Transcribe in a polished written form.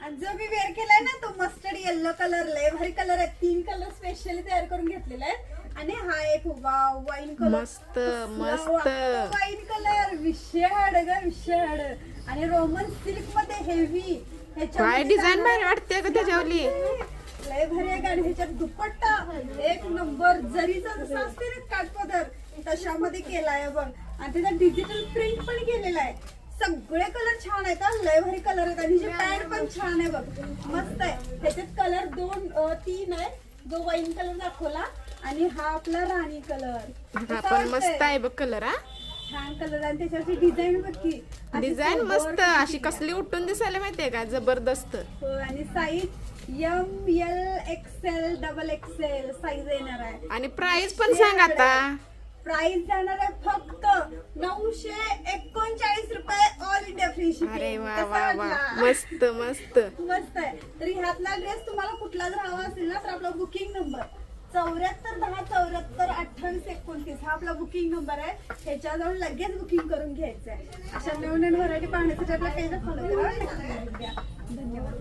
आणि जो मी वेअर केलाय ना तो मस्टर्ड येलो कलर लय भारी कलर आहे. 3 कलर स्पेशली तयार करून घेतलेला आहे. आणि हा एक वाईन कलर मस्त मस्त वाईन कलर विषय विषय आणि रोमन सिल्क मध्ये हेवी. काय डिझाईन भारी वाटते का त्याच्यावरली. लय भारी आहे. आणि ह्याच्यात दुपट्टा एक नंबर जरीचा जसा असते ना काठपदर तशामध्ये केलाय बघ. आणि त्याचा डिजिटल प्रिंट पण केलेला आहे. सगळे कलर छान आहेत. लय भारी कलर आहेत. आणि पॅन्ट पण छान आहे बघ मस्त आहे. त्याच्यात कलर 2-3 आहे. जो वाईन कलर दाखवला आणि हा आपला राणी कलर. हा पण मस्त आहे बघ कलर. हा छान कलर आणि त्याच्यावरची डिझाईन बघ की डिझाईन मस्त अशी कसली उठून दिसायला माहितीये का जबरदस्त. हो. आणि size ML XL XXL size येणार आहे. आणि प्राइस पण सांग आता. प्राइस जाणार आहे फक्त 939 रुपये ऑल इंडिया फ्री शिपिंग. अरे वा वा वा मस्त मस्त मस्त आहे. तर ह्यातला ड्रेस तुम्हाला कुठला जर हवा असेल ना तर आपला बुकिंग नंबर 7410742829 हा आपला बुकिंग नंबर आहे. ह्याच्याजवळ लगेच बुकिंग करून घ्यायचं आहे. अशा नवीन व्हरायटी पाहण्यासाठी आपल्या पेजला फॉलो करा. धन्यवाद.